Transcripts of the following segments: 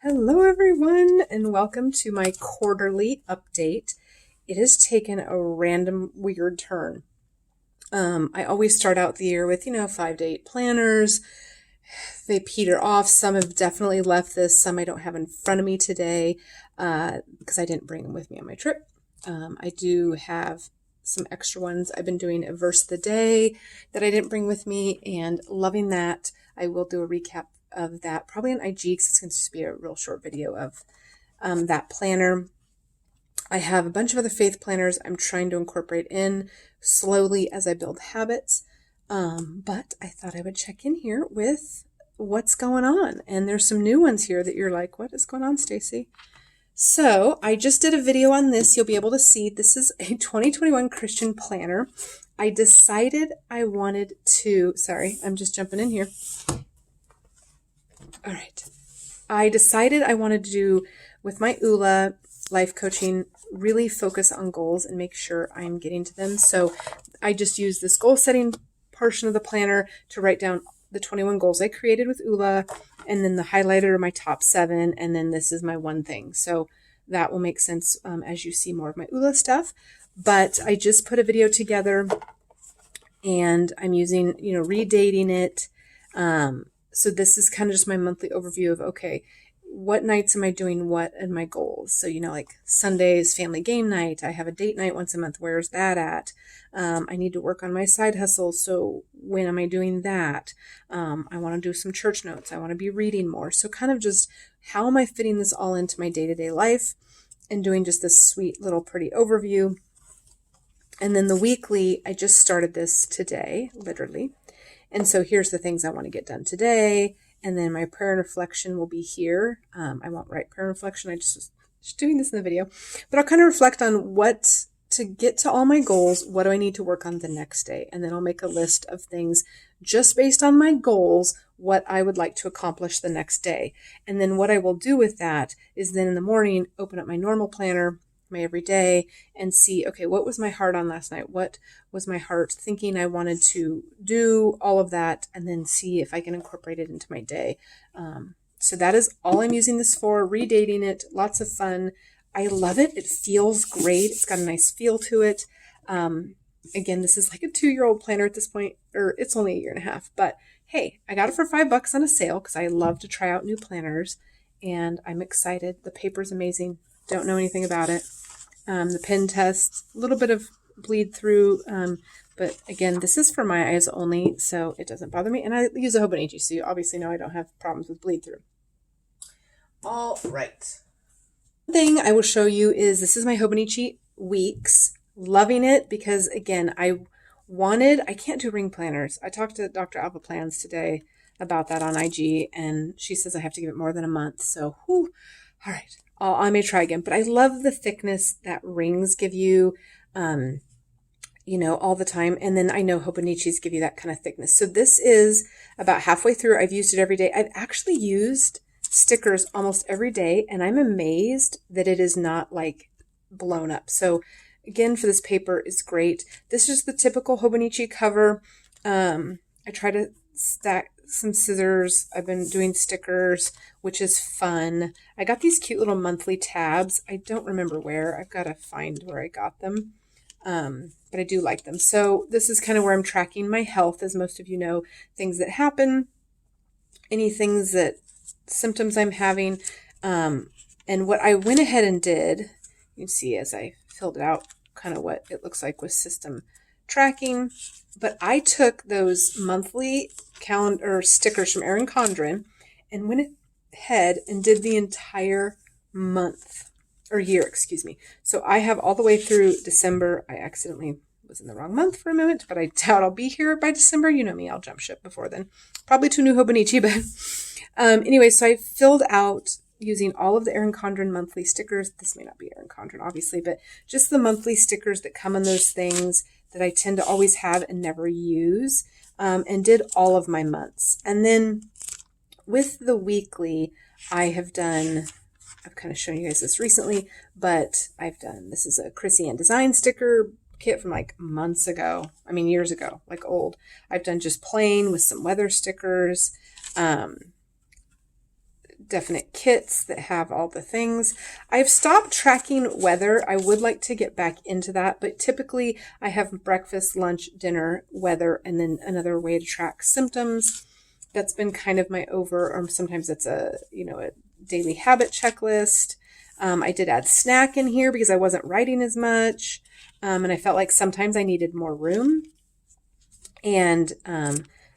Hello everyone and welcome to my quarterly update. It has taken a random weird turn. I always start out the year with, 5 to 8 planners. They peter off. Some have definitely left this. Some I don't have in front of me today because I didn't bring them with me on my trip. I do have some extra ones. I've been doing a verse of the day that I didn't bring with me and loving that. I will do a recap of that probably on IG because it's going to just be a real short video of that planner. I have a bunch of other faith planners I'm trying to incorporate in slowly as I build habits. But I thought I would check in here with what's going on. And there's some new ones here that you're like, what is going on, Stacy? So I just did a video on this. You'll be able to see this is a 2021 Christian planner. I decided I wanted to, sorry, I'm just jumping in here. All right. I decided I wanted to do, with my ULA life coaching, really focus on goals and make sure I'm getting to them. So I just used this goal setting portion of the planner to write down the 21 goals I created with ULA, and then the highlighter are my top 7, and then this is my one thing. So that will make sense as you see more of my ULA stuff. But I just put a video together, and I'm using, redating it. So this is kind of just my monthly overview of, okay, what nights am I doing what and my goals? So, like Sunday's family game night. I have a date night once a month. Where's that at? I need to work on my side hustle. So when am I doing that? I want to do some church notes. I want to be reading more. So kind of just how am I fitting this all into my day-to-day life and doing just this sweet little pretty overview. And then the weekly, I just started this today, literally. And so here's the things I want to get done today. And then my prayer and reflection will be here. I won't write prayer and reflection. I just was doing this in the video. But I'll kind of reflect on what to get to all my goals. What do I need to work on the next day? And then I'll make a list of things just based on my goals, what I would like to accomplish the next day. And then what I will do with that is then in the morning, open up my normal planner, my everyday, and see, okay, what was my heart on last night? What was my heart thinking I wanted to do? All of that, and then see if I can incorporate it into my day. So that is all I'm using this for, redating it, lots of fun. I love it. It feels great. It's got a nice feel to it. Again, this is like a 2-year-old planner at this point, or it's only 1.5 years, but hey, I got it for $5 on a sale because I love to try out new planners, and I'm excited. The paper's amazing. Don't know anything about it. The pen test, a little bit of bleed through, but again, this is for my eyes only, so it doesn't bother me. And I use a Hobonichi, so you obviously know I don't have problems with bleed through. All right. One thing I will show you is this is my Hobonichi Weeks. Loving it because, again, I can't do ring planners. I talked to Dr. Alpha Plans today about that on IG, and she says I have to give it more than a month. So, all right. I may try again, but I love the thickness that rings give you, all the time. And then I know Hobonichis give you that kind of thickness. So this is about halfway through. I've used it every day. I've actually used stickers almost every day, and I'm amazed that it is not like blown up. So again, for this paper is great. This is the typical Hobonichi cover. I try to stack some scissors. I've been doing stickers, which is fun. I got these cute little monthly tabs. I don't remember where. I've got to find where I got them. But I do like them. So this is kind of where I'm tracking my health, as most of you know, things that happen, any things that symptoms I'm having. And what I went ahead and did, you can see as I filled it out, kind of what it looks like with system tracking. But I took those monthly calendar stickers from Erin Condren and went ahead and did the entire month or year, excuse me. So I have all the way through December. I accidentally was in the wrong month for a moment, but I doubt I'll be here by December. You know me, I'll jump ship before then. Probably to new Hobonichi, but anyway, so I filled out using all of the Erin Condren monthly stickers. This may not be Erin Condren, obviously, but just the monthly stickers that come in those things that I tend to always have and never use, and did all of my months. And then with the weekly, I've kind of shown you guys this recently, but this is a Chrissy Ann design sticker kit from like months ago. I mean, years ago, like old. I've done just plain with some weather stickers, definite kits that have all the things. I've stopped tracking weather. I would like to get back into that, but typically I have breakfast, lunch, dinner, weather, and then another way to track symptoms. That's been kind of my or sometimes it's a daily habit checklist. I did add snack in here because I wasn't writing as much. And I felt like sometimes I needed more room. And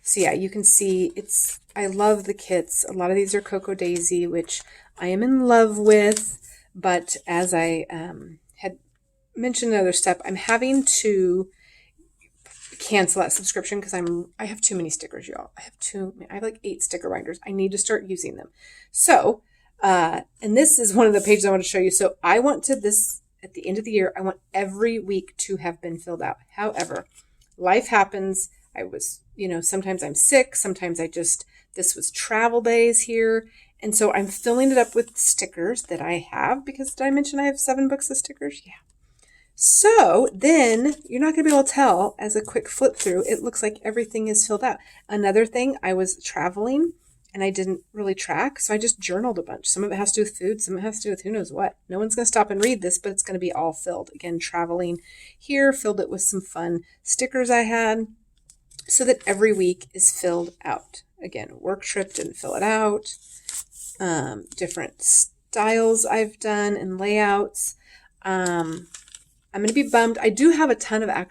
so yeah, you can see I love the kits. A lot of these are Cocoa Daisy, which I am in love with. But as I had mentioned another step, I'm having to cancel that subscription because I have too many stickers, y'all. I have like 8 sticker binders. I need to start using them. So, and this is one of the pages I want to show you. So I want to at the end of the year, I want every week to have been filled out. However, life happens. I was, sometimes I'm sick. Sometimes this was travel days here. And so I'm filling it up with stickers that I have because did I mention I have 7 books of stickers? Yeah. So then you're not going to be able to tell as a quick flip through. It looks like everything is filled out. Another thing, I was traveling and I didn't really track. So I just journaled a bunch. Some of it has to do with food. Some of it has to do with who knows what. No one's going to stop and read this, but it's going to be all filled. Again, traveling here, filled it with some fun stickers I had so that every week is filled out. Again, work trip, didn't fill it out. Different styles I've done and layouts. I'm going to be bummed. I do have a ton of I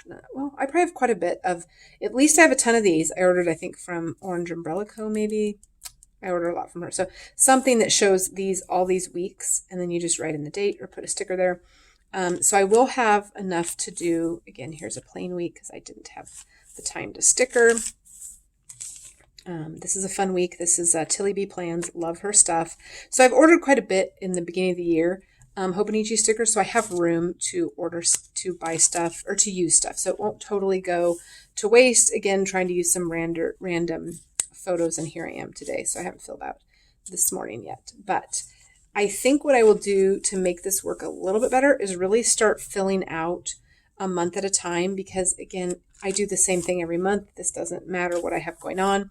probably have quite a bit of, at least I have a ton of these. I ordered, I think, from Orange Umbrella Co. maybe. I ordered a lot from her. So something that shows all these weeks, and then you just write in the date or put a sticker there. So I will have enough to do, again, here's a plain week because I didn't have the time to sticker. This is a fun week. This is Tilly B Plans. Love her stuff. So I've ordered quite a bit in the beginning of the year. Hobonichi stickers, so I have room to buy stuff or to use stuff, so it won't totally go to waste. Again, trying to use some random photos, and here I am today, so I haven't filled out this morning yet. But I think what I will do to make this work a little bit better is really start filling out a month at a time, because again, I do the same thing every month. This doesn't matter what I have going on.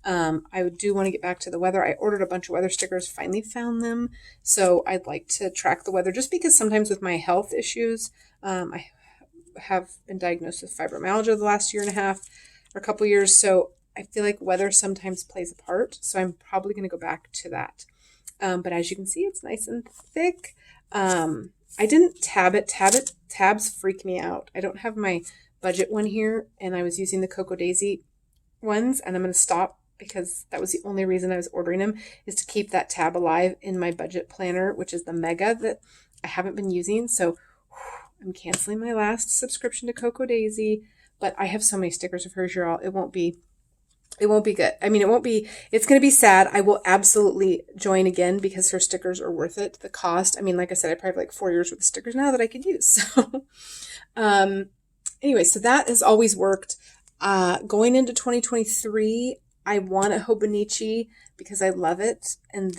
I do want to get back to the weather. I ordered a bunch of weather stickers, finally found them. So I'd like to track the weather just because sometimes with my health issues, I have been diagnosed with fibromyalgia the last year and a half or a couple years. So I feel like weather sometimes plays a part. So I'm probably going to go back to that. But as you can see, it's nice and thick. I didn't tab it. Tabs freak me out. I don't have my budget one here, and I was using the Cocoa Daisy ones, and I'm going to stop because that was the only reason I was ordering them, is to keep that tab alive in my budget planner, which is the Mega that I haven't been using. So I'm canceling my last subscription to Cocoa Daisy, but I have so many stickers of hers, y'all. It won't be good. I mean, it's going to be sad. I will absolutely join again because her stickers are worth it. The cost, I mean, like I said, I probably have like 4 years worth of stickers now that I could use. So, anyway, so that has always worked. Going into 2023, I want a Hobonichi because I love it. And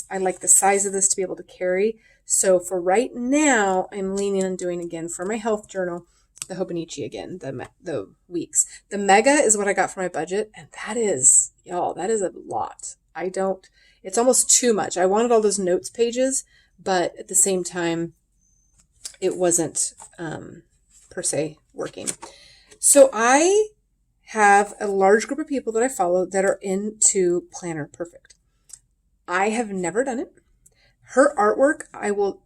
I like the size of this to be able to carry. So for right now, I'm leaning on doing again for my health journal, the Hobonichi again, the weeks. The Mega is what I got for my budget. And that is a lot. It's almost too much. I wanted all those notes pages, but at the same time, it wasn't per se working. So I have a large group of people that I follow that are into Planner Perfect. I have never done it. Her artwork, I will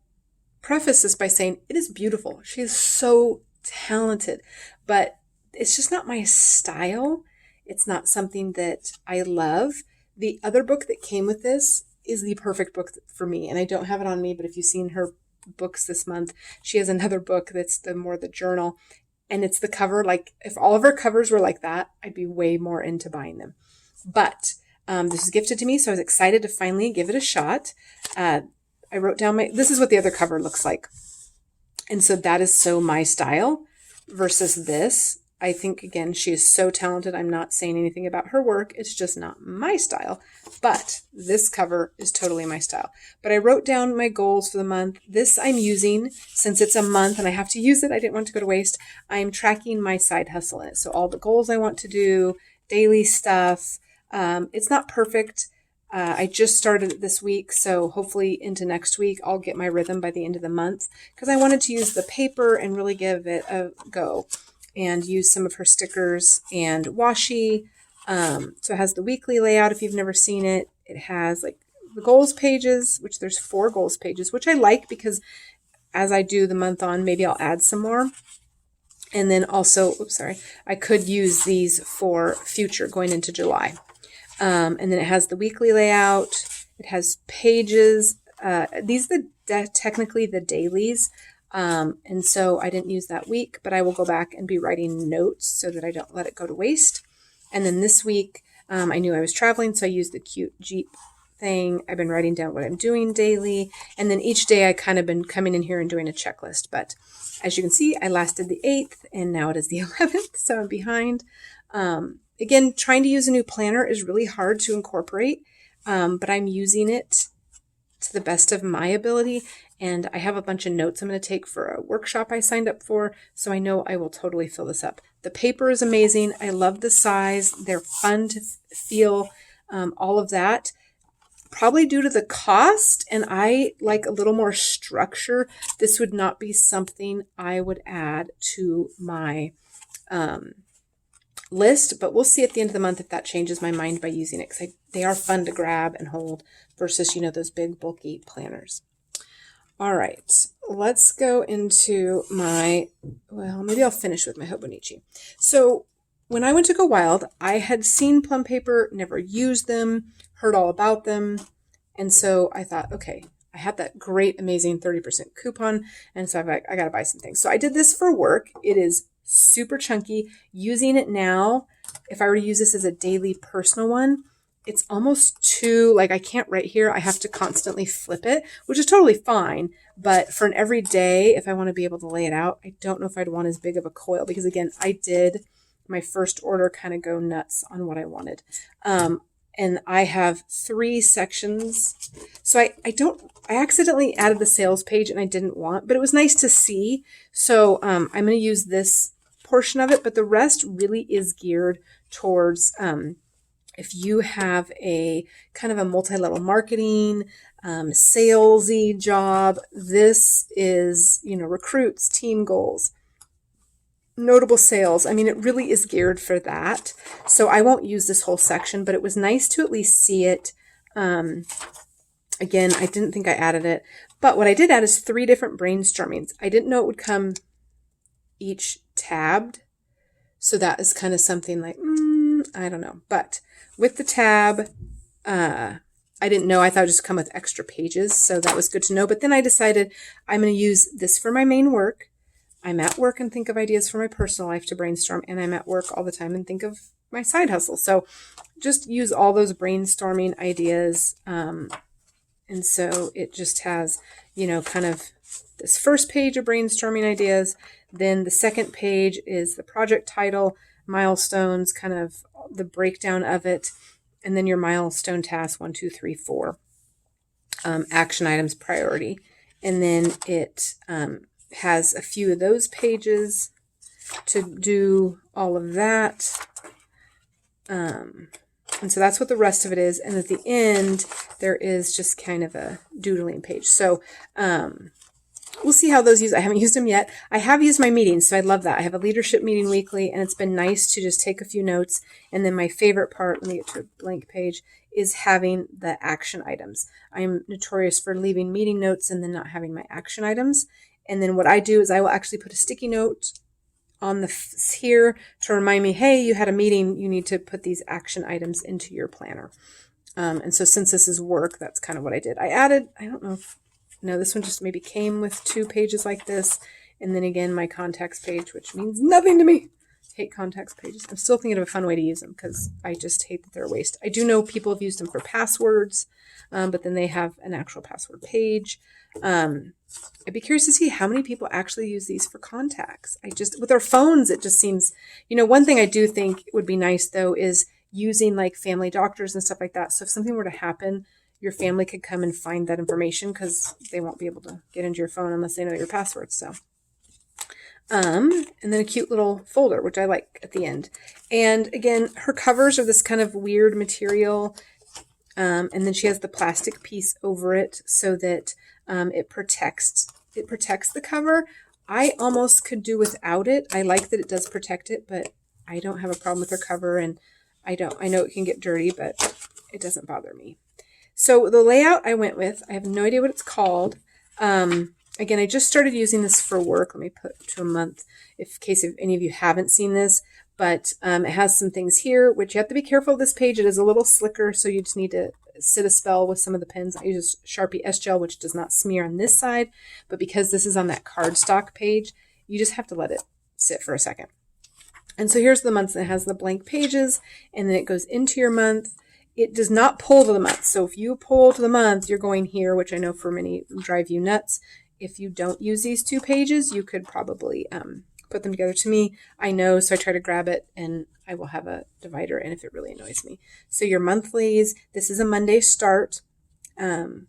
preface this by saying it is beautiful. She is so talented, but it's just not my style. It's not something that I love. The other book that came with this is the perfect book for me, and I don't have it on me, but if you've seen her books this month, she has another book that's the journal. And it's the cover, like if all of her covers were like that, I'd be way more into buying them. But this was gifted to me, so I was excited to finally give it a shot. I wrote down this is what the other cover looks like. And so that is so my style versus this. I think, again, she is so talented. I'm not saying anything about her work. It's just not my style. But this cover is totally my style. But I wrote down my goals for the month. This I'm using, since it's a month and I have to use it, I didn't want it to go to waste. I'm tracking my side hustle in it. So all the goals I want to do, daily stuff. It's not perfect. I just started it this week, so hopefully into next week I'll get my rhythm by the end of the month, because I wanted to use the paper and really give it a go and use some of her stickers and washi. So it has the weekly layout if you've never seen it. It has like the goals pages, which there's 4 goals pages, which I like because as I do the month on, maybe I'll add some more. And then also, I could use these for future going into July. And then it has the weekly layout. It has pages. These are technically the dailies. And so I didn't use that week, but I will go back and be writing notes so that I don't let it go to waste. And then this week, I knew I was traveling, so I used the cute Jeep thing. I've been writing down what I'm doing daily. And then each day I kind of been coming in here and doing a checklist. But as you can see, I lasted the 8th and now it is the 11th, so I'm behind. Again, trying to use a new planner is really hard to incorporate, but I'm using it to the best of my ability. And I have a bunch of notes I'm going to take for a workshop I signed up for, so I know I will totally fill this up. The paper is amazing. I love the size. They're fun to feel, all of that. Probably due to the cost, and I like a little more structure, this would not be something I would add to my list, but we'll see at the end of the month if that changes my mind by using it, because they are fun to grab and hold versus, those big bulky planners. All right, let's go into maybe I'll finish with my Hobonichi. So when I went to Go Wild, I had seen Plum Paper, never used them, heard all about them. And so I thought, okay, I had that great, amazing 30% coupon. And so I got to buy some things. So I did this for work. It is super chunky. Using it now, if I were to use this as a daily personal one, it's almost too, I can't write here. I have to constantly flip it, which is totally fine. But for an everyday, if I want to be able to lay it out, I don't know if I'd want as big of a coil, because again, I did my first order kind of go nuts on what I wanted. And I have 3 sections. So I accidentally added the sales page and I didn't want, but it was nice to see. So I'm going to use this portion of it, but the rest really is geared towards if you have a kind of a multi-level marketing, salesy job. This is, recruits, team goals, notable sales. I mean, it really is geared for that. So I won't use this whole section, but it was nice to at least see it. Again, I didn't think I added it, but what I did add is 3 different brainstormings. I didn't know it would come each tabbed. So that is kind of something like, I don't know. But with the tab, I didn't know. I thought it would just come with extra pages. So that was good to know. But then I decided I'm going to use this for my main work. I'm at work and think of ideas for my personal life to brainstorm, and I'm at work all the time and think of my side hustle. So just use all those brainstorming ideas. And so it just has, kind of this first page of brainstorming ideas. Then the second page is the project title, milestones, kind of the breakdown of it. And then your milestone tasks, 1, 2, 3, 4, action items, priority. And then it, has a few of those pages to do all of that. And so that's what the rest of it is. And at the end, there is just kind of a doodling page. So we'll see how those use. I haven't used them yet. I have used my meetings, so I love that. I have a leadership meeting weekly, and it's been nice to just take a few notes. And then my favorite part, let me get to a blank page, is having the action items. I'm notorious for leaving meeting notes and then not having my action items. And then what I do is I will actually put a sticky note on here to remind me, hey, you had a meeting, you need to put these action items into your planner. And so since this is work, that's kind of what I did. I added, I don't know if, no, this one just maybe came with 2 pages like this. And then again, my contacts page, which means nothing to me. I hate contacts pages. I'm still thinking of a fun way to use them because I just hate that they're a waste. I do know people have used them for passwords, but then they have an actual password page. I'd be curious to see how many people actually use these for contacts. With our phones, it just seems, one thing I do think would be nice though is using like family doctors and stuff like that. So if something were to happen, your family could come and find that information because they won't be able to get into your phone unless they know your password. So, and then a cute little folder, which I like at the end. And again, her covers are this kind of weird material. And then she has the plastic piece over it so that it protects the cover. I almost could do without it. I like that it does protect it, but I don't have a problem with her cover, and I know it can get dirty, but it doesn't bother me. So the layout I went with, I have no idea what it's called. Again, I just started using this for work. Let me put to a month in case if any of you haven't seen this. But it has some things here, which you have to be careful of this page. It is a little slicker, so you just need to sit a spell with some of the pens. I use Sharpie S-Gel, which does not smear on this side. But because this is on that cardstock page, you just have to let it sit for a second. And so here's the month that has the blank pages, and then it goes into your month. It does not pull to the month. So if you pull to the month, you're going here, which I know for many drive you nuts. If you don't use these 2 pages, you could probably put them together. To me, I know, so I try to grab it, and I will have a divider in if it really annoys me. So your monthlies, this is a Monday start, and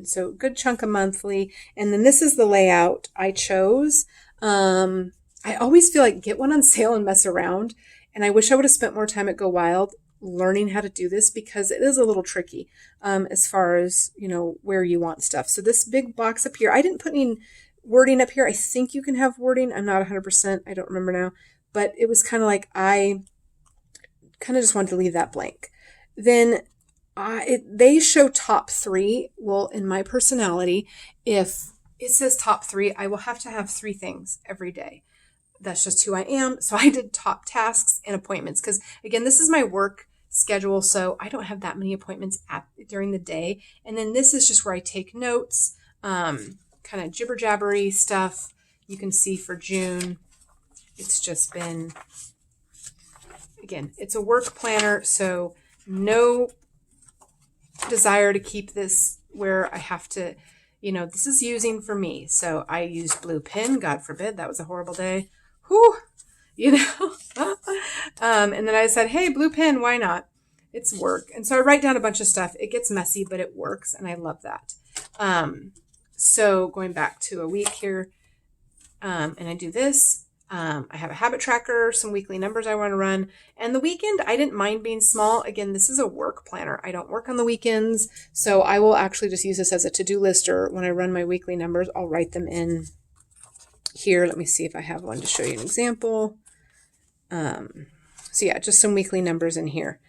so good chunk of monthly. And then this is the layout I chose. I always feel like get one on sale and mess around, and I wish I would have spent more time at Go Wild learning how to do this, because it is a little tricky as far as, where you want stuff. So this big box up here, I didn't put any wording up here. I think you can have wording. I'm not 100%. I don't remember now, but it was kind of like I kind of just wanted to leave that blank. Then they show top 3. Well, in my personality, if it says top 3, I will have to have 3 things every day. That's just who I am. So I did top tasks and appointments, because again, this is my work schedule, so I don't have that many appointments during the day. And then this is just where I take notes, kind of jibber jabbery stuff. You can see for June, it's just been, again, it's a work planner, so no desire to keep this where I have to, this is using for me. So I used blue pen, God forbid, that was a horrible day. Whew, and then I said, hey, blue pen, why not? It's work. And so I write down a bunch of stuff. It gets messy, but it works, and I love that. So going back to a week here, and I do this. I have a habit tracker, some weekly numbers I want to run. And the weekend, I didn't mind being small. Again, this is a work planner. I don't work on the weekends, so I will actually just use this as a to-do list, or when I run my weekly numbers, I'll write them in here. Let me see if I have one to show you an example. So yeah, just some weekly numbers in here.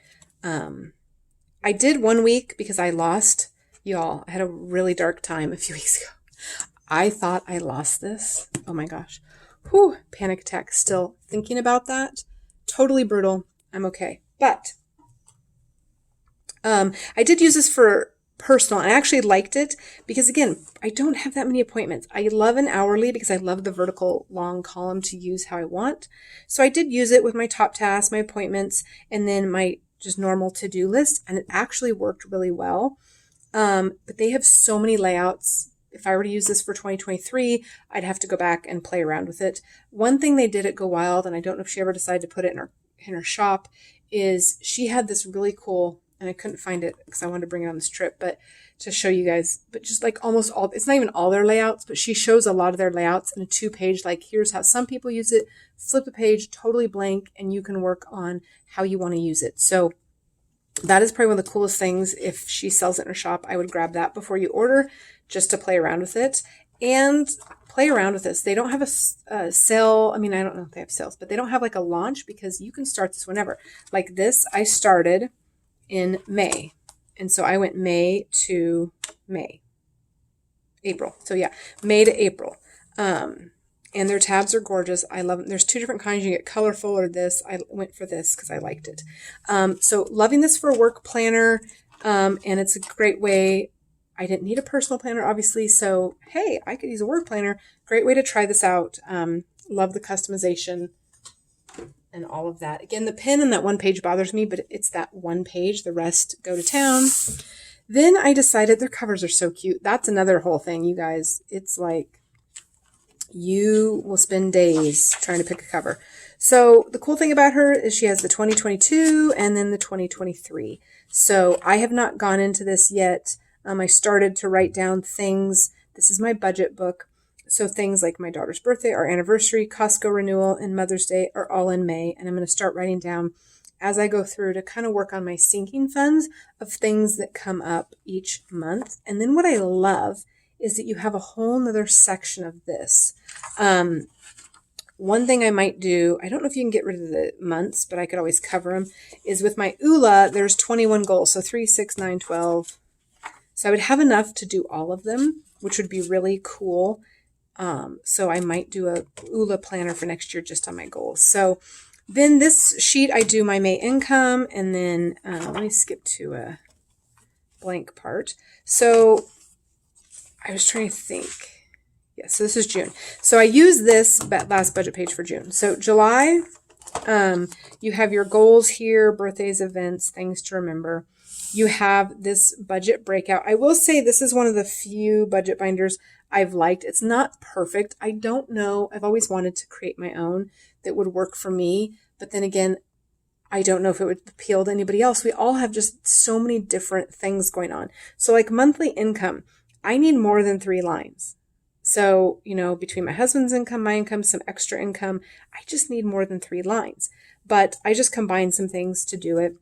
I did 1 week because I lost, y'all, I had a really dark time a few weeks ago. I thought I lost this. Oh my gosh. Whew, panic attack still thinking about that. Totally brutal. I'm okay. But I did use this for personal, and I actually liked it because, again, I don't have that many appointments. I love an hourly because I love the vertical long column to use how I want. So I did use it with my top tasks, my appointments, and then my just normal to-do list, and it actually worked really well. But they have so many layouts. If I were to use this for 2023, I'd have to go back and play around with it. One thing they did at Go Wild, and I don't know if she ever decided to put it in her shop, is she had this really cool, and I couldn't find it because I wanted to bring it on this trip, but to show you guys, but just like almost all, it's not even all their layouts, but she shows a lot of their layouts in a 2-page, like here's how some people use it, flip the page, totally blank, and you can work on how you want to use it. So that is probably one of the coolest things. If she sells it in her shop, I would grab that before you order, just to play around with it and play around with this. They don't have a sale. I mean, I don't know if they have sales, but they don't have like a launch, because you can start this whenever. Like this, I started in May. And so I went May to April. So yeah, May to April. And their tabs are gorgeous. I love them. There's 2 different kinds. You get colorful or this. I went for this because I liked it. So loving this for a work planner. And it's a great way. I didn't need a personal planner, obviously. So, hey, I could use a work planner. Great way to try this out. Love the customization and all of that. Again, the pen on that 1 page bothers me, but it's that 1 page. The rest go to town. Then I decided their covers are so cute. That's another whole thing, you guys. It's like you will spend days trying to pick a cover. So the cool thing about her is she has the 2022 and then the 2023. So I have not gone into this yet. I started to write down things. This is my budget book. So things like my daughter's birthday, our anniversary, Costco renewal, and Mother's Day are all in May. And I'm going to start writing down as I go through to kind of work on my sinking funds of things that come up each month. And then what I love is that you have a whole nother section of this. One thing I might do, I don't know if you can get rid of the months, but I could always cover them, is with my ULA, there's 21 goals. So 3, 6, 9, 12. So I would have enough to do all of them, which would be really cool. So I might do a ULA planner for next year just on my goals. So then this sheet, I do my May income, and then let me skip to a blank part. So I was trying to think. Yeah, so this is June. So I use this last budget page for June. So July, you have your goals here, birthdays, events, things to remember. You have this budget breakout. I will say this is one of the few budget binders I've liked. It's not perfect. I don't know. I've always wanted to create my own that would work for me. But then again, I don't know if it would appeal to anybody else. We all have just so many different things going on. So like monthly income, I need more than 3 lines. So, between my husband's income, my income, some extra income, I just need more than 3 lines. But I just combine some things to do it.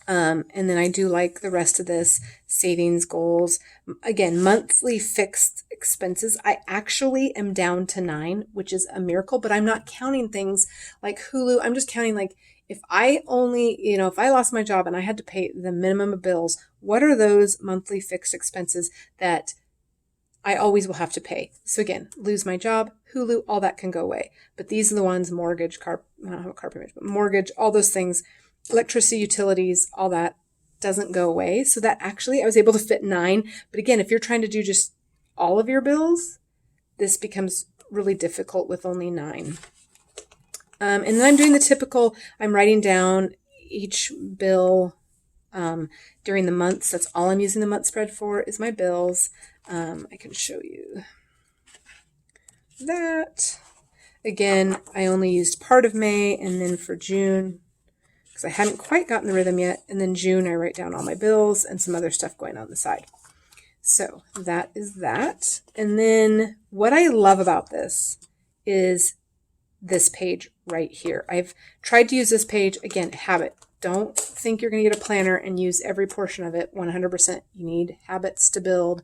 And then I do like the rest of this, savings goals. Again, monthly fixed expenses. I actually am down to 9, which is a miracle, but I'm not counting things like Hulu. I'm just counting like if I only, if I lost my job and I had to pay the minimum of bills, what are those monthly fixed expenses that I always will have to pay? So again, lose my job, Hulu, all that can go away. But these are the ones, mortgage, I don't have a car payment, but mortgage, all those things, electricity, utilities, all that doesn't go away. So that actually I was able to fit 9. But again, if you're trying to do just all of your bills, this becomes really difficult with only 9. And then I'm doing the typical, I'm writing down each bill during the months. That's all I'm using the month spread for is my bills. I can show you that. Again, I only used part of May, and then for June, because I hadn't quite gotten the rhythm yet, and then June I write down all my bills and some other stuff going on the side. So that is that. And then what I love about this is this page right here. I've tried to use this page, again, habit. Don't think you're going to get a planner and use every portion of it 100%. You need habits to build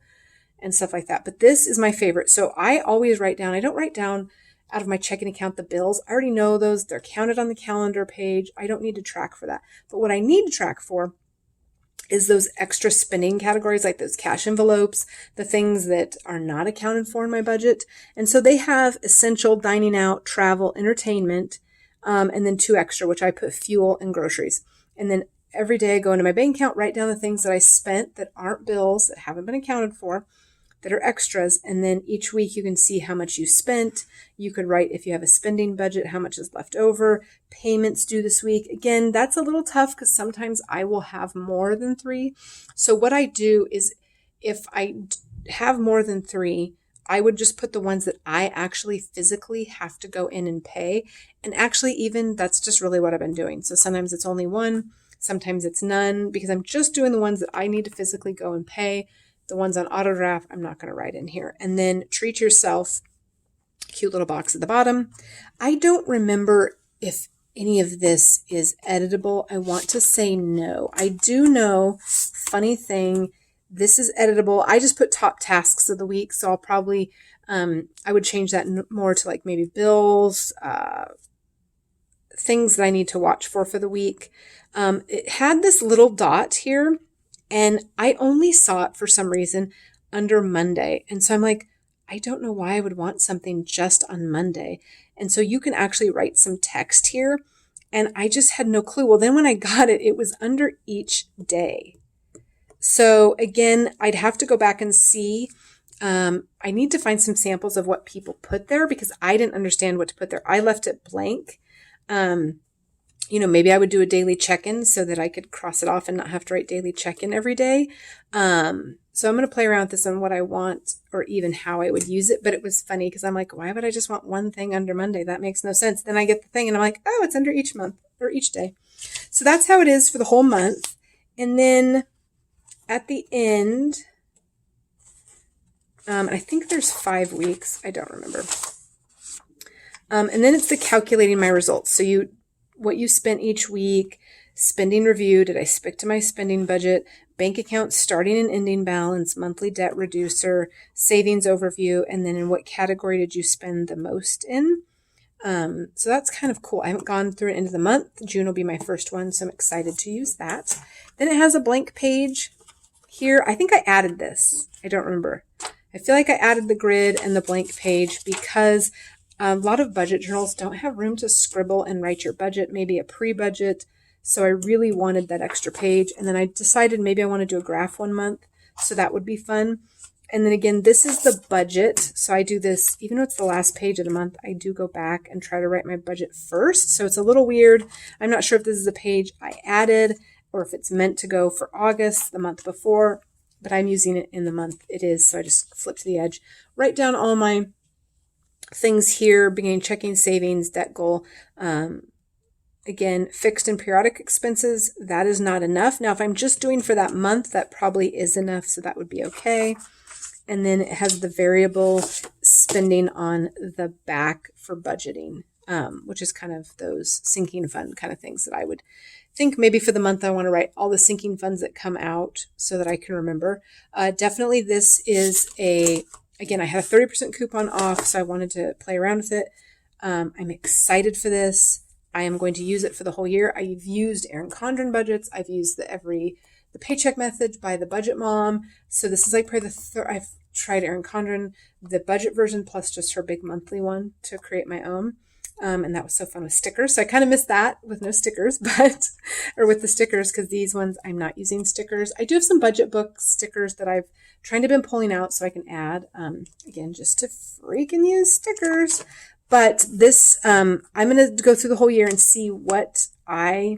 and stuff like that. But this is my favorite. So I always write down, I don't write down out of my checking account the bills. I already know those. They're counted on the calendar page. I don't need to track for that. But what I need to track for is those extra spending categories, like those cash envelopes, the things that are not accounted for in my budget. And so they have essential, dining out, travel, entertainment, and then 2 extra, which I put fuel and groceries. And then every day I go into my bank account, write down the things that I spent that aren't bills, that haven't been accounted for, that are extras. And then each week you can see how much you spent. You could write, if you have a spending budget, how much is left over, payments due this week. Again, that's a little tough because sometimes I will have more than 3. So what I do is if I have more than 3, I would just put the ones that I actually physically have to go in and pay. And actually even that's just really what I've been doing. So sometimes it's only 1, sometimes it's none, because I'm just doing the ones that I need to physically go and pay. The ones on auto draft, I'm not going to write in here. And then treat yourself, cute little box at the bottom. I don't remember if any of this is editable. I want to say no. I do know, funny thing, this is editable. I just put top tasks of the week. So I'll probably, I would change that more to like maybe bills, things that I need to watch for the week. It had this little dot here, and I only saw it for some reason under Monday. And so I'm like, I don't know why I would want something just on Monday. And so you can actually write some text here. And I just had no clue. Well, then when I got it, it was under each day. So again, I'd have to go back and see. I need to find some samples of what people put there because I didn't understand what to put there. I left it blank. Maybe I would do a daily check-in so that I could cross it off and not have to write daily check-in every day. So I'm going to play around with this on what I want or even how I would use it. But it was funny because I'm like, why would I just want one thing under Monday? That makes no sense. Then I get the thing and I'm like, oh, it's under each month or each day. So that's how it is for the whole month. And then at the end, I think there's 5 weeks. I don't remember. And then it's the calculating my results. So you what you spent each week, spending review, did I stick to my spending budget, bank account starting and ending balance, monthly debt reducer, savings overview, and then in what category did you spend the most in? So that's kind of cool. I haven't gone through it into the month. June will be my first one, so I'm excited to use that. Then it has a blank page here. I think I added this. I don't remember. I feel like I added the grid and the blank page because a lot of budget journals don't have room to scribble and write your budget, maybe a pre-budget. So I really wanted that extra page. And then I decided maybe I want to do a graph one month. So that would be fun. And then again, this is the budget. So I do this, even though it's the last page of the month, I do go back and try to write my budget first. So it's a little weird. I'm not sure if this is a page I added or if it's meant to go for August, the month before, but I'm using it in the month it is. So I just flip to the edge, write down all my things here, beginning, checking, savings, debt goal. Again, fixed and periodic expenses, that is not enough. Now, if I'm just doing for that month, that probably is enough, so that would be okay. And then it has the variable spending on the back for budgeting, which is kind of those sinking fund kind of things that I would think maybe for the month I want to write all the sinking funds that come out so that I can remember. Definitely this is again, I had a 30% coupon off, so I wanted to play around with it. I'm excited for this. I am going to use it for the whole year. I've used Erin Condren budgets. I've used the paycheck method by the Budget Mom. So this is like probably I've tried Erin Condren, the budget version plus just her big monthly one to create my own. And that was so fun with stickers. So I kind of missed that with no stickers, or with the stickers, because these ones I'm not using stickers. I do have some budget book stickers that I've been pulling out so I can add, again, just to freaking use stickers. But this, I'm going to go through the whole year and see what I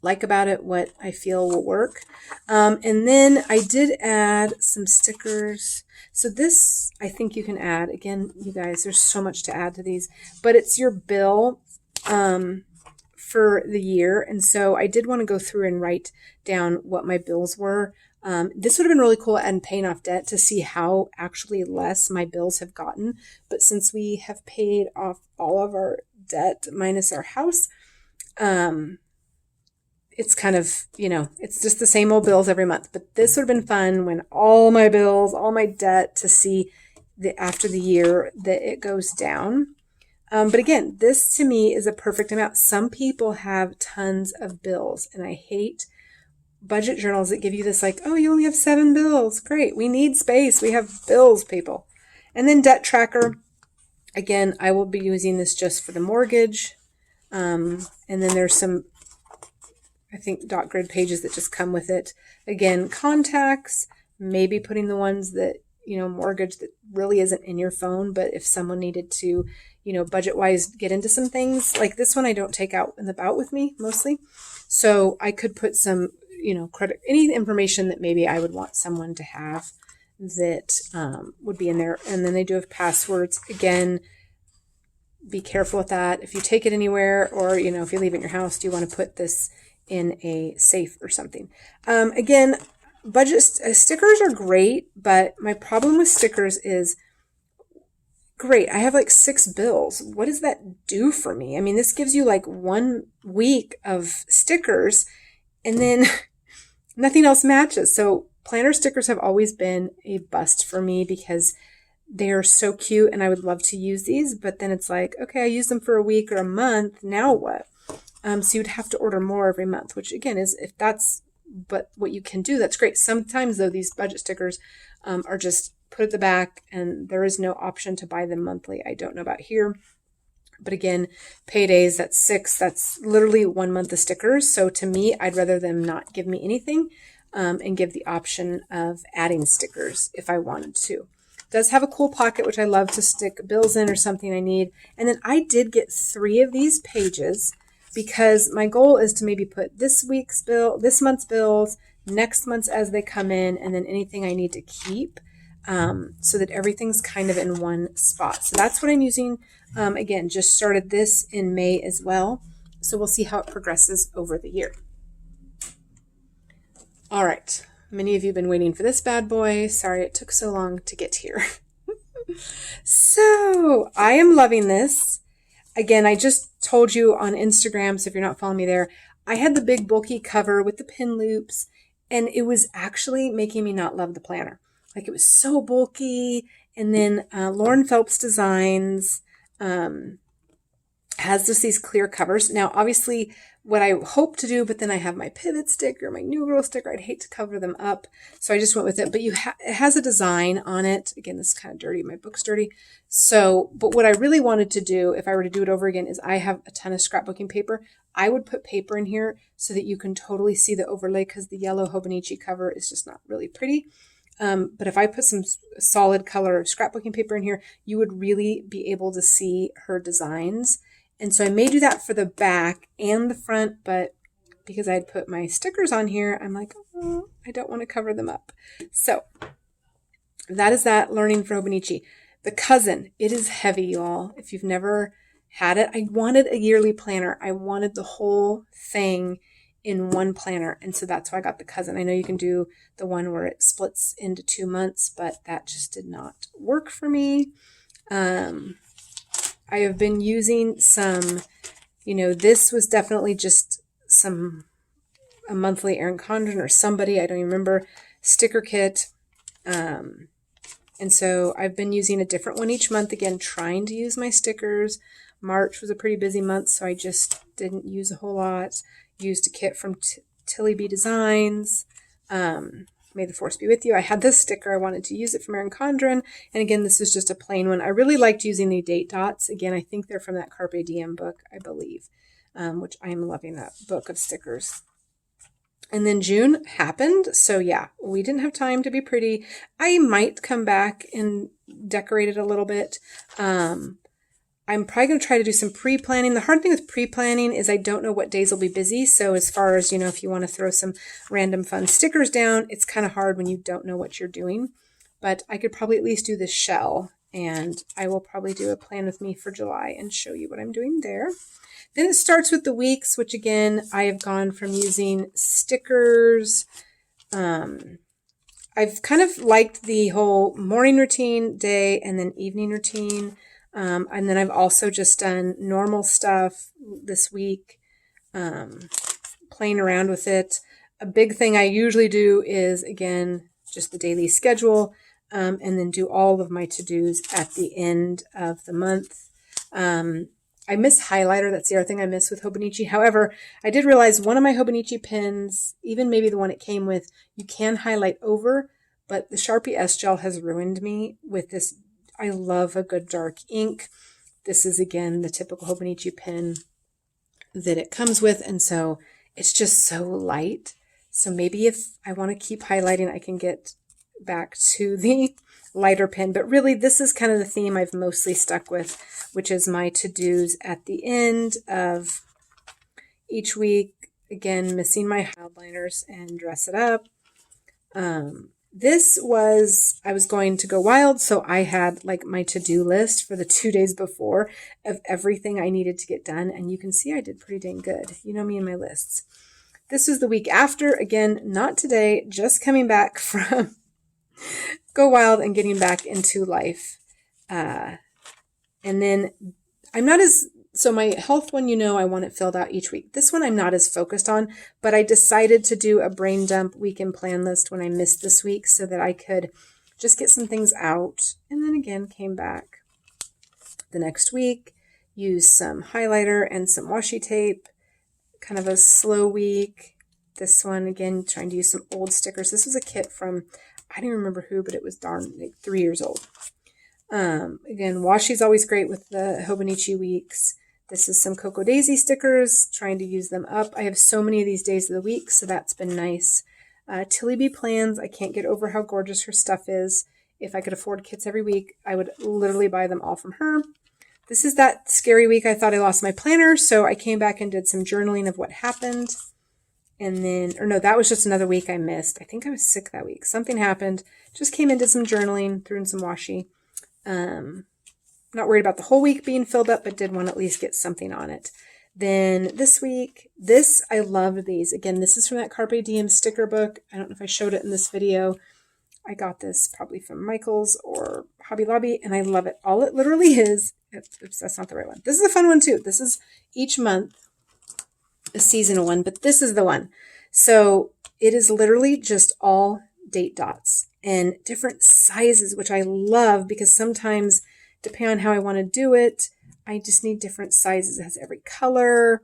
like about it, what I feel will work. And then I did add some stickers. So this, I think you can add, again, you guys, there's so much to add to these, but it's your bill for the year. And so I did want to go through and write down what my bills were. This would have been really cool and paying off debt to see how actually less my bills have gotten. But since we have paid off all of our debt minus our house, it's kind of, it's just the same old bills every month. But this would have been fun when all my bills, all my debt, to see after the year that it goes down. But again, this to me is a perfect amount. Some people have tons of bills, and I hate budget journals that give you this like, oh, you only have 7 bills. Great. We need space. We have bills, people. And then debt tracker. Again, I will be using this just for the mortgage. And then there's some, I think, dot grid pages that just come with it. Again, contacts, maybe putting the ones that, mortgage that really isn't in your phone, but if someone needed to, budget-wise get into some things, like this one I don't take out and about with me mostly. So I could put some, credit, any information that maybe I would want someone to have that would be in there. And then they do have passwords. Again, be careful with that. If you take it anywhere, or, if you leave it in your house, do you want to put this in a safe or something? Again, budget stickers are great, but my problem with stickers is, great, I have like 6 bills. What does that do for me? I mean, this gives you like 1 week of stickers, and then nothing else matches. So planner stickers have always been a bust for me because they're so cute and I would love to use these, but then it's like, okay, I use them for a week or a month. Now what? So you'd have to order more every month, which again is, if that's what you can do, that's great. Sometimes though, these budget stickers are just put at the back and there is no option to buy them monthly. I don't know about here. But again, paydays, that's 6. That's literally 1 month of stickers. So to me, I'd rather them not give me anything and give the option of adding stickers if I wanted to. It does have a cool pocket, which I love to stick bills in or something I need. And then I did get 3 of these pages because my goal is to maybe put this month's bills, next month's as they come in, and then anything I need to keep. So that everything's kind of in one spot. So that's what I'm using. Again, just started this in May as well. So we'll see how it progresses over the year. All right. Many of you have been waiting for this bad boy. Sorry it took so long to get here. So I am loving this. again, I just told you on Instagram, so if you're not following me there, I had the big bulky cover with the pin loops, and it was actually making me not love the planner. Like, it was so bulky. And then Lauren Phelps Designs has just these clear covers. Now, obviously, what I hope to do, but then I have my pivot sticker, my new girl sticker. I'd hate to cover them up, so I just went with it. But it has a design on it. Again, this is kind of dirty. My book's dirty. So, but what I really wanted to do, if I were to do it over again, is I have a ton of scrapbooking paper. I would put paper in here so that you can totally see the overlay, because the yellow Hobonichi cover is just not really pretty. But if I put some solid color scrapbooking paper in here, you would really be able to see her designs. And so I may do that for the back and the front, but because I had put my stickers on here, I'm like, oh, I don't want to cover them up. So that is that, learning for Hobonichi. The Cousin, it is heavy, y'all. If you've never had it, I wanted a yearly planner. I wanted the whole thing in one planner. And so that's why I got the Cousin. I know you can do the one where it splits into 2 months, but that just did not work for me. I have been using some, this was definitely just a monthly Erin Condren or somebody, I don't even remember, sticker kit. And so I've been using a different one each month, again, trying to use my stickers. March was a pretty busy month, so I just didn't use a whole lot. Used a kit from Tilly B Designs. May the force be with you. I had this sticker. I wanted to use it from Erin Condren. And again, this is just a plain one. I really liked using the date dots. Again, I think they're from that Carpe Diem book, I believe, which I am loving that book of stickers. And then June happened. So yeah, we didn't have time to be pretty. I might come back and decorate it a little bit. I'm probably going to try to do some pre-planning. The hard thing with pre-planning is I don't know what days will be busy. So as far as, if you want to throw some random fun stickers down, it's kind of hard when you don't know what you're doing. But I could probably at least do this shell, and I will probably do a plan with me for July and show you what I'm doing there. Then it starts with the weeks, which again, I have gone from using stickers. I've kind of liked the whole morning routine, day, and then evening routine. And then I've also just done normal stuff this week, playing around with it. A big thing I usually do is, again, just the daily schedule, and then do all of my to-dos at the end of the month. I miss highlighter. That's the other thing I miss with Hobonichi. However, I did realize one of my Hobonichi pens, even maybe the one it came with, you can highlight over, but the Sharpie S Gel has ruined me with this. I love a good dark ink. This is, again, the typical Hobonichi pen that it comes with, and so it's just so light. So maybe if I want to keep highlighting, I can get back to the lighter pen. But really, this is kind of the theme I've mostly stuck with, which is my to-dos at the end of each week. Again, missing my highliners and dress it up. I was going to go wild, so I had like my to-do list for the 2 days before of everything I needed to get done, and you can see I did pretty dang good. You know me and my lists. This was the week after, again, not today, just coming back from Go Wild and getting back into life. And then so my health one, I want it filled out each week. This one I'm not as focused on, but I decided to do a brain dump weekend plan list when I missed this week so that I could just get some things out. And then again, came back the next week, used some highlighter and some washi tape, kind of a slow week. This one, again, trying to use some old stickers. This was a kit from, I don't remember who, but it was darn like 3 years old. Again, washi's always great with the Hobonichi Weeks. This is some Cocoa Daisy stickers, trying to use them up. I have so many of these days of the week, so that's been nice. Tilly B Plans, I can't get over how gorgeous her stuff is. If I could afford kits every week, I would literally buy them all from her. This is that scary week I thought I lost my planner, so I came back and did some journaling of what happened. And then, or no, that was just another week I missed. I think I was sick that week. Something happened. Just came in, did some journaling, threw in some washi. Not worried about the whole week being filled up, but did want to at least get something on it. Then this week, I loved these. Again, this is from that Carpe Diem sticker book. I don't know if I showed it in this video. I got this probably from Michael's or Hobby Lobby, and I love it. All it literally is Oops, that's not the right one. This is a fun one too. This is each month a seasonal one, but this is the one. So it is literally just all date dots and different sizes, which I love because sometimes depending on how I want to do it, I just need different sizes. It has every color.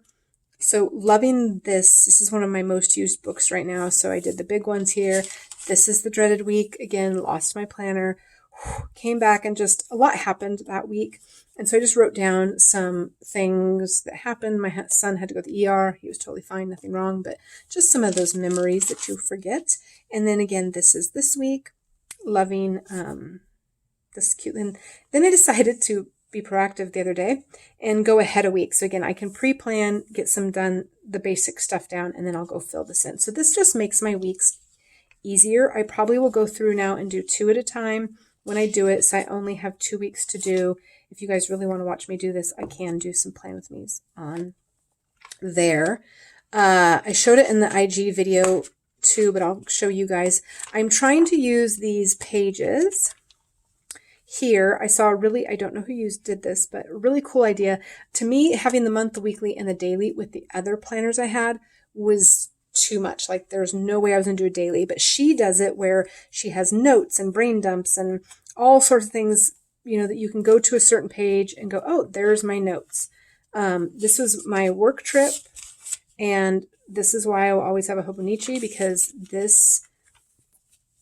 So loving this. This is one of my most used books right now. So I did the big ones here. This is the dreaded week. Again, lost my planner. Came back and just a lot happened that week. And so I just wrote down some things that happened. My son had to go to the ER. He was totally fine, nothing wrong, but just some of those memories that you forget. And then again, this is this week. Loving this cute. And then I decided to be proactive the other day and go ahead a week. So again, I can pre-plan, get some done, the basic stuff down, and then I'll go fill this in. So this just makes my weeks easier. I probably will go through now and do 2 at a time when I do it. So I only have 2 weeks to do. If you guys really want to watch me do this, I can do some plan with me's on there. I showed it in the IG video too, but I'll show you guys. I'm trying to use these pages here. I saw I don't know who did this, but a really cool idea. To me, having the month, the weekly, and the daily with the other planners I had was too much. Like there's no way I was going to do a daily, but she does it where she has notes and brain dumps and all sorts of things, that you can go to a certain page and go, oh, there's my notes. This was my work trip, and this is why I will always have a Hobonichi, because this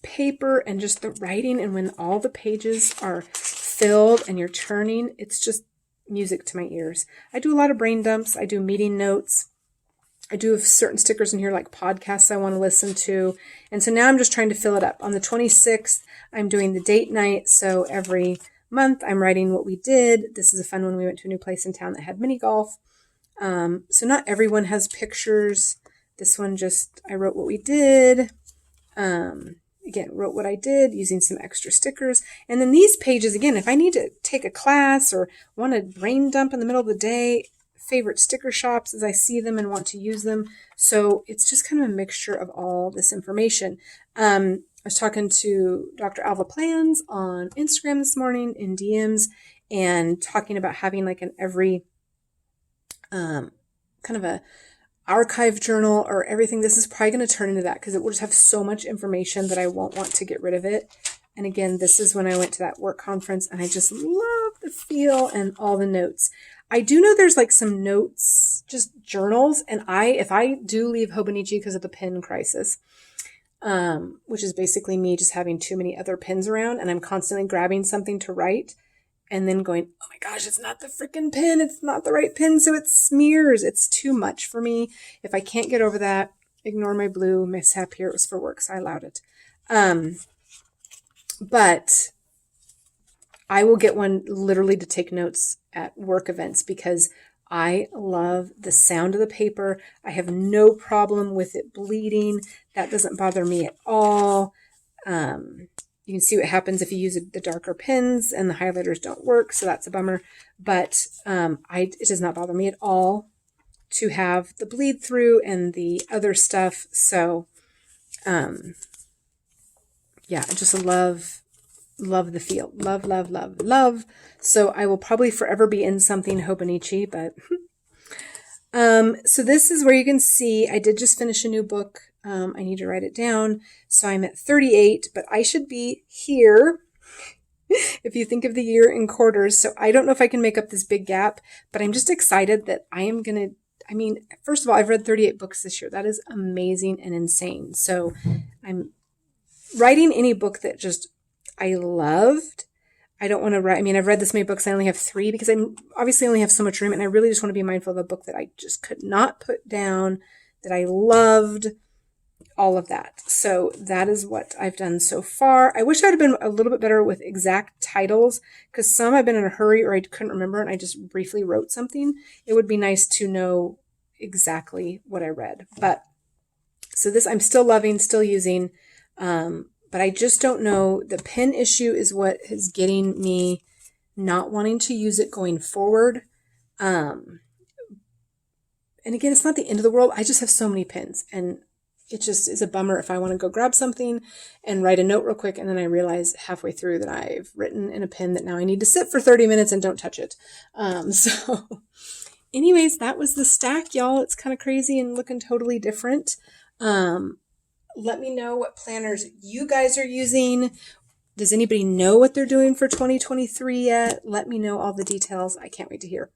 paper and just the writing, and when all the pages are filled and you're turning, it's just music to my ears. I do a lot of brain dumps. I do meeting notes. I do have certain stickers in here like podcasts I want to listen to. And so now I'm just trying to fill it up. On the 26th, I'm doing the date night. So every month I'm writing what we did. This is a fun one. We went to a new place in town that had mini golf. So not everyone has pictures. This one I wrote what we did. Again, wrote what I did using some extra stickers. And then these pages, again, if I need to take a class or want to brain dump in the middle of the day, favorite sticker shops as I see them and want to use them. So it's just kind of a mixture of all this information. I was talking to Dr. Alva Plans on Instagram this morning in DMs and talking about having like an every kind of a archive journal or everything. This is probably going to turn into that because it will just have so much information that I won't want to get rid of it. And again, this is when I went to that work conference and I just love the feel and all the notes. I do know there's like some notes, just journals. And if I do leave Hobonichi because of the pen crisis, which is basically me just having too many other pens around and I'm constantly grabbing something to write and then going, oh my gosh, it's not the freaking pen. It's not the right pen. So it smears. It's too much for me. If I can't get over that, ignore my blue mishap here. It was for work, so I allowed it. But I will get one literally to take notes at work events because I love the sound of the paper. I have no problem with it bleeding. That doesn't bother me at all. You can see what happens if you use the darker pens and the highlighters don't work. So that's a bummer. But it does not bother me at all to have the bleed through and the other stuff. So yeah, I just love the feel. Love. So I will probably forever be in something Hobonichi, but so this is where you can see I did just finish a new book. I need to write it down. So I'm at 38, but I should be here if you think of the year in quarters. So I don't know if I can make up this big gap, but I'm just excited that I am going to, first of all, I've read 38 books this year. That is amazing and insane. So I'm writing any book that just I loved. I don't want to write. I've read this many books. I only have 3 because I obviously only have so much room. And I really just want to be mindful of a book that I just could not put down, that I loved, all of that. So that is what I've done so far. I wish I'd have been a little bit better with exact titles because some I've been in a hurry or I couldn't remember and I just briefly wrote something. It would be nice to know exactly what I read. But so this I'm still loving, still using, but I just don't know. The pen issue is what is getting me not wanting to use it going forward. And again, it's not the end of the world. I just have so many pens and it just is a bummer if I want to go grab something and write a note real quick, and then I realize halfway through that I've written in a pen that now I need to sit for 30 minutes and don't touch it. So anyways, that was the stack, y'all. It's kind of crazy and looking totally different. Let me know what planners you guys are using. Does anybody know what they're doing for 2023 yet? Let me know all the details. I can't wait to hear.